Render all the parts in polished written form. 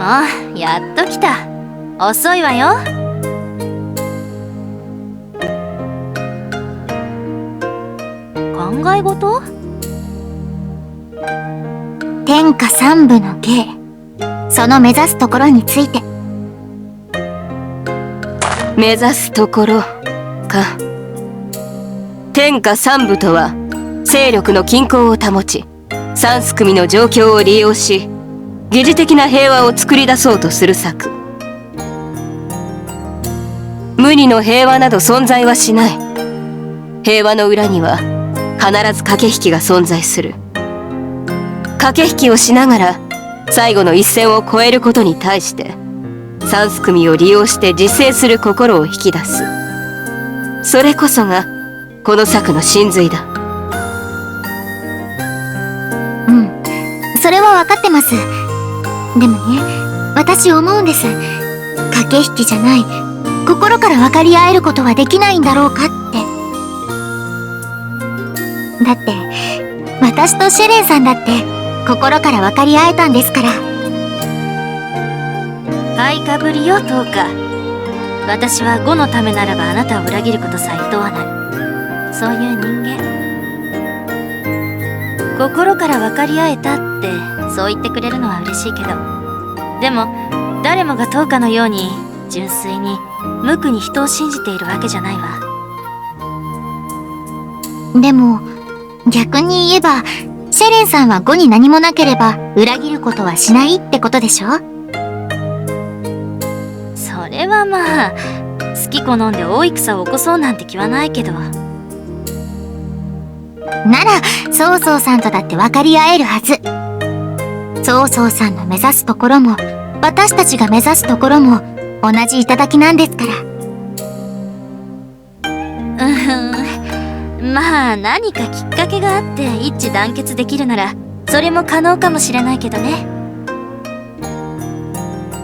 あ、やっと来た。遅いわよ。考え事？天下三部の芸、その目指すところについて。目指すところか。天下三部とは勢力の均衡を保ち、三すくみの状況を利用し、疑似的な平和を作り出そうとする策。無二の平和など存在はしない。平和の裏には必ず駆け引きが存在する。駆け引きをしながら最後の一線を越えることに対して、三すくみを利用して自制する心を引き出す。それこそがこの策の真髄だ。それは分かってます。でもね、私思うんです。駆け引きじゃない、心から分かり合えることはできないんだろうかって。だって私とシェレンさんだって心から分かり合えたんですから。買いかぶりよ、10日。私は5のためならばあなたを裏切ることさえ厭わない。そういう人間。心から分かり合えたってそう言ってくれるのは嬉しいけど、でも誰もが10日のように純粋に無垢に人を信じているわけじゃないわ。でも逆に言えば、シェレンさんは5に何もなければ裏切ることはしないってことでしょ？それはまあ、好き好んで大戦を起こそうなんて気はないけど。なら曹操さんとだって分かり合えるはず。曹操さんの目指すところも私たちが目指すところも同じ頂なんですから。まあ何かきっかけがあって一致団結できるならそれも可能かもしれないけどね。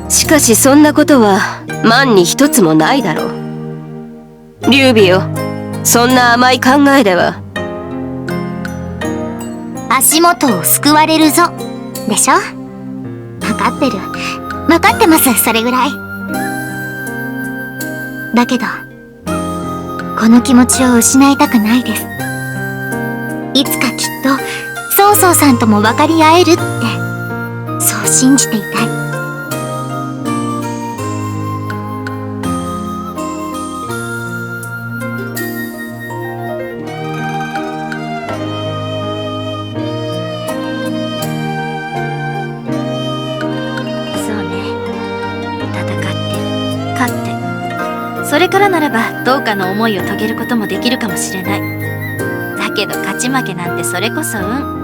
しかしそんなことは万に一つもないだろう。劉備よ、そんな甘い考えでは。足元を救われるぞでしょ？分かってる、分かってます。それぐらいだけどこの気持ちを失いたくないです。いつかきっと曹操さんとも分かり合えるって、そう信じていたい。それからならば10日の思いを遂げることもできるかもしれない。だけど勝ち負けなんてそれこそ運。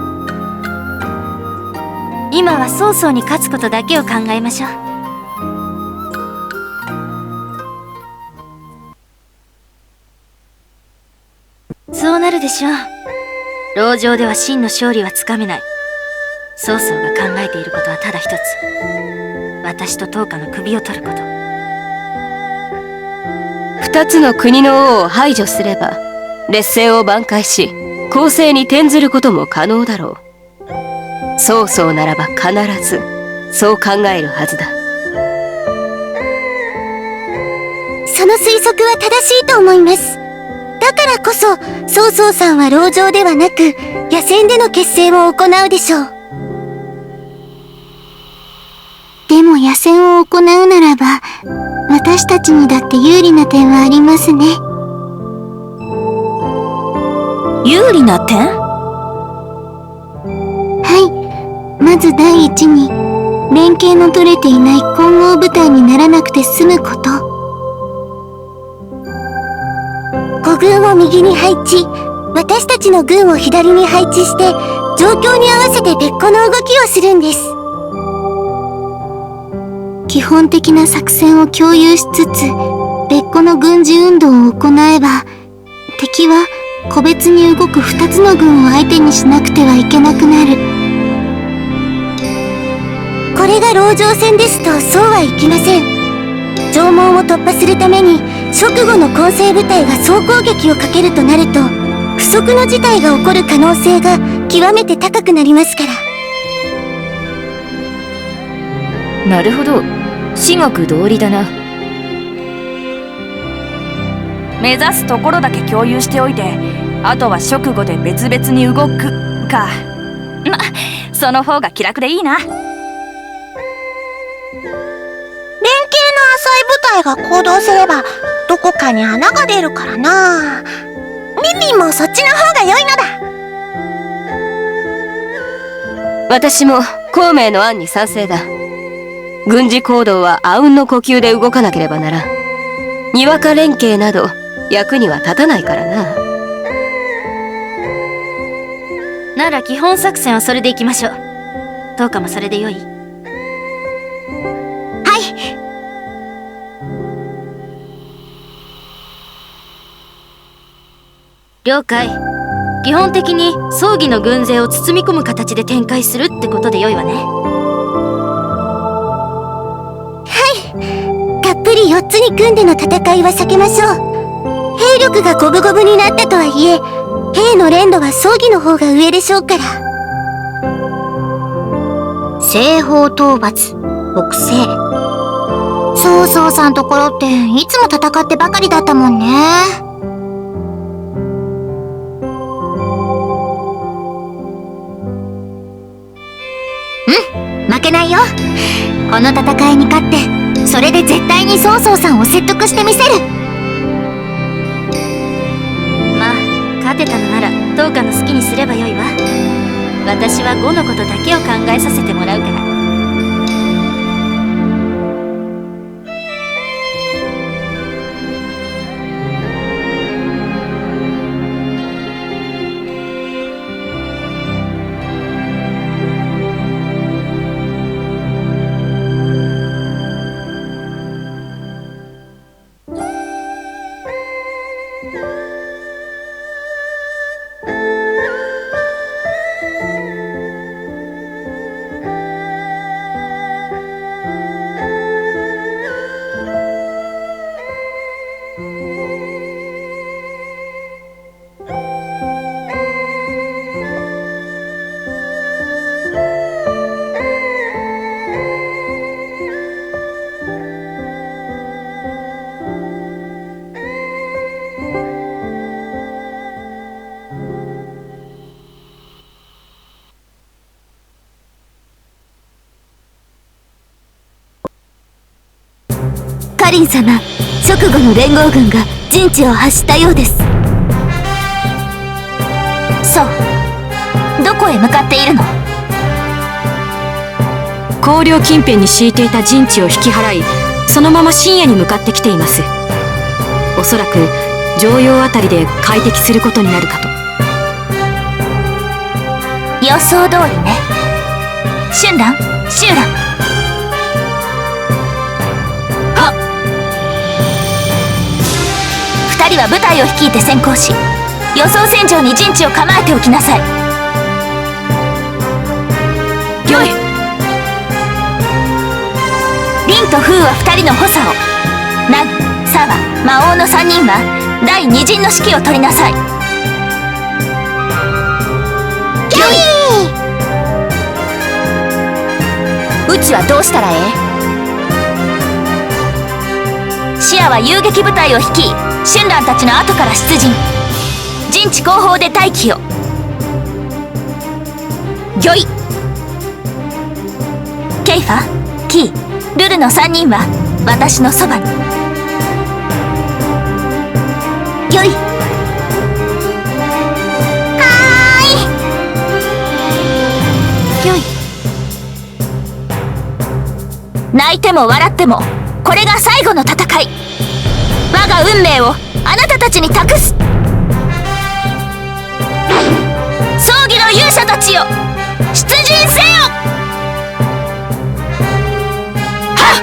今は曹操に勝つことだけを考えましょう。そうなるでしょう。籠城では真の勝利はつかめない。曹操が考えていることはただ一つ。私と10日の首を取ること。二つの国の王を排除すれば劣勢を挽回し攻勢に転ずることも可能だろう。曹操ならば必ずそう考えるはずだ。その推測は正しいと思います。だからこそ曹操さんは籠城ではなく野戦での決戦を行うでしょう。でも野戦を行うならば私たちにだって有利な点はありますね。有利な点？はい。まず第一に、連携の取れていない混合部隊にならなくて済むこと。孤軍を右に配置、私たちの軍を左に配置して、状況に合わせて別個の動きをするんです。基本的な作戦を共有しつつ、別個の軍事運動を行えば、敵は個別に動く2つの軍を相手にしなくてはいけなくなる。これが籠城戦ですとそうはいきません。城門を突破するために直後の攻勢部隊が総攻撃をかけるとなると、不測の事態が起こる可能性が極めて高くなりますから。なるほど、至極道理だな。目指すところだけ共有しておいて、あとは直後で別々に動くか。ま、その方が気楽でいいな。連携の浅い部隊が行動すればどこかに穴が出るからな。ミミンもそっちの方が良いのだ。私も孔明の案に賛成だ。軍事行動は阿吽の呼吸で動かなければならん。にわか連携など役には立たないからな。なら基本作戦はそれでいきましょう。どうかもそれでよい？はい。了解。基本的に葬儀の軍勢を包み込む形で展開するってことでよいわね。たっぷり4つに組んでの戦いは避けましょう。兵力が五分五分になったとはいえ、兵の連度は葬儀の方が上でしょうから。西方討伐、北西。曹操さんところっていつも戦ってばかりだったもんね。負けないよ。この戦いに勝って、それで絶対に曹操さんを説得してみせる。まあ、勝てたのなら当家の好きにすればよいわ。私は呉のことだけを考えさせてもらうから。カリン様、直後の連合軍が陣地を発したようです。そう。どこへ向かっているの？公領近辺に敷いていた陣地を引き払い、そのまま深夜に向かってきています。おそらく城陽あたりで快適することになるかと。予想通りね。春蘭、周蘭。二人は部隊を率いて先行し、予想戦場に陣地を構えておきなさい。よい。凛と風は二人の補佐を、凪、沙和、魔王の三人は第二陣の指揮を取りなさい。よい。うちはどうしたらええ？シアは遊撃部隊を率い、春蘭たちの後から出陣。陣地後方で待機を。御意。ケイファ、キー、ルルの3人は私のそばに。御意。はーい。御意。泣いても笑ってもこれが最後の戦い。我が運命をあなたたちに託す。葬儀の勇者たちよ、出陣せよ。はっ。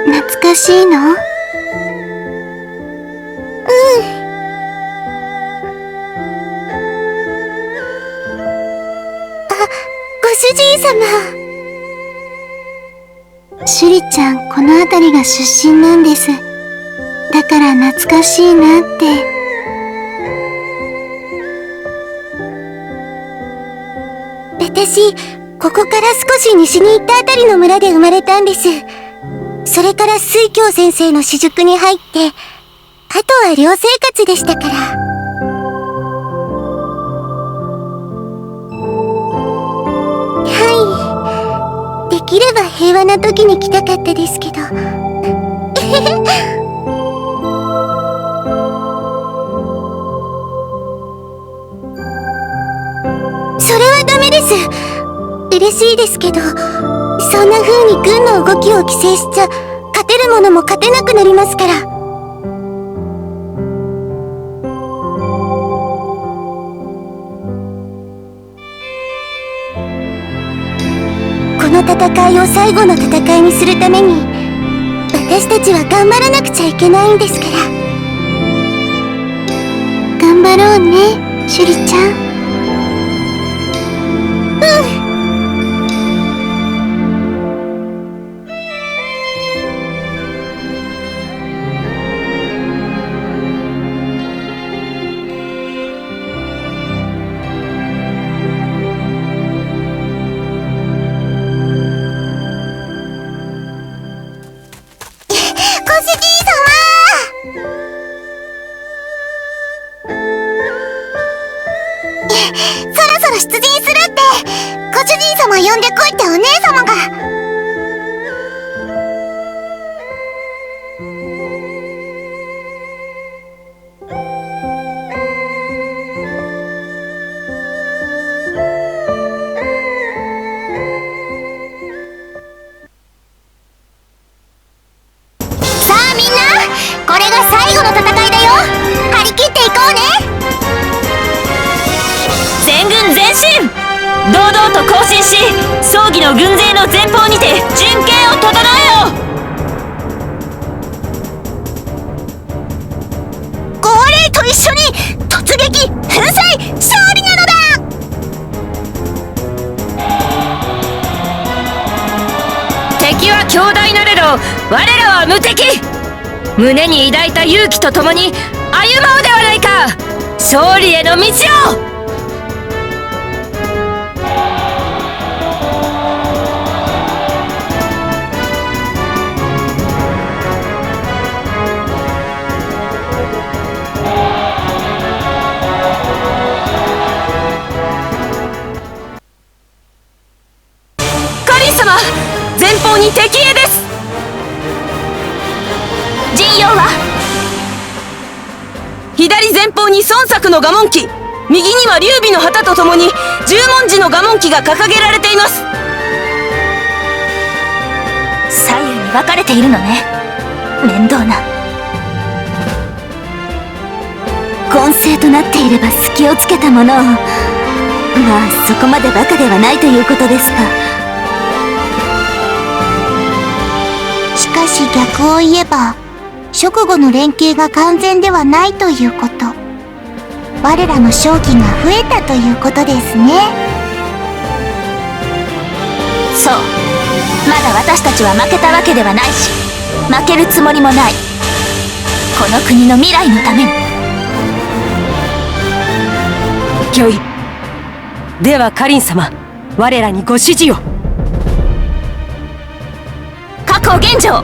懐かしいの？ご主人様。シュリちゃん、この辺りが出身なんです。だから懐難しいなって。私、ここから少し西に行ったあたりの村で生まれたんです。それから水鏡先生の私塾に入って、あとは寮生活でしたから。はい。できれば平和な時に来たかったですけど。それはダメです。嬉しいですけど、そんな風に軍の動きを規制しちゃ、勝てるものも勝てなくなりますから。この戦いを最後の戦いにするために、私たちは頑張らなくちゃいけないんですから。頑張ろうね、シュリちゃん。そろそろ出陣するって、ご主人様呼んでこいってお姉様が。さあみんな、これが最後の戦いだよ。張り切っていこうね。全軍前進、堂々と行進し、葬儀の軍勢の前方にて陣形を整えよ。号令と一緒に突撃粉砕勝利なのだ。敵は強大なれど我らは無敵。胸に抱いた勇気とともに歩もうではないか、勝利への道を。前方に敵兵です。陣容は左前方に孫作の蒲門旗、右には劉備の旗とともに十文字の蒲門旗が掲げられています。左右に分かれているのね。面倒な。混成となっていれば隙をつけたものを。まあそこまでバカではないということですか。しかし逆を言えば、直後の連携が完全ではないということ。我らの勝機が増えたということですね。そう、まだ私たちは負けたわけではないし、負けるつもりもない。この国の未来のために。御意。ではカリン様、我らにご指示を。確保現状。は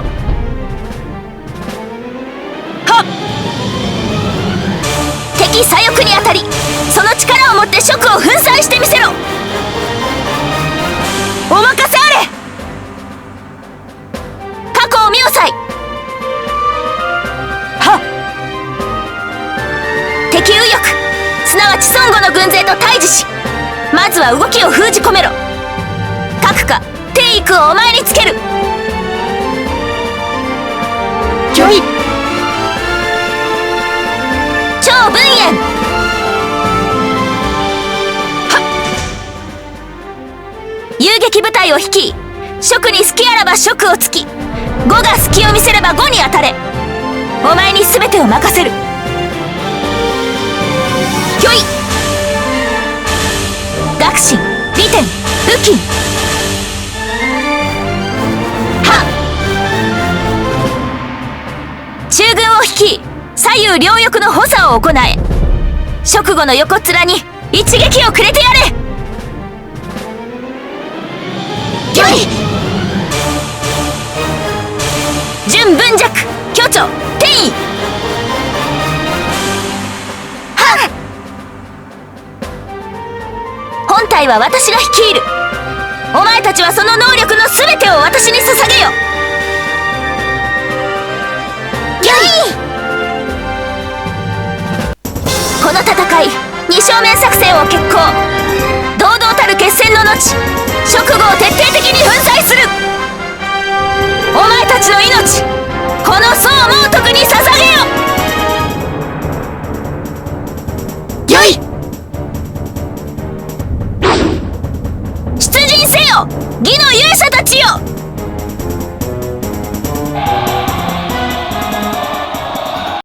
っ。敵左翼に当たり、その力をもって蜀を粉砕してみせろ。お任せあれ。確保妙斎。はっ。敵右翼、すなわち孫悟の軍勢と対峙し、まずは動きを封じ込めろ。閣下帝育をお前につける。御意。超文燕。はっ。遊撃部隊を率い、蜀に隙あらば蜀を突き、呉が隙を見せれば呉に当たれ。お前に全てを任せる。御意。学信、利天、武金。はっ。中軍を率い、左右両翼の補佐を行え。直後の横っ面に一撃をくれてやれ。よい。準文弱巨長天意。はっ。本隊は私が率いる。お前たちはその能力の全てを私に捧げよ。よい。この戦い二正面作戦を決行。堂々たる決戦の後、直後を徹底的に粉砕する。お前たちの命、この宋猛徳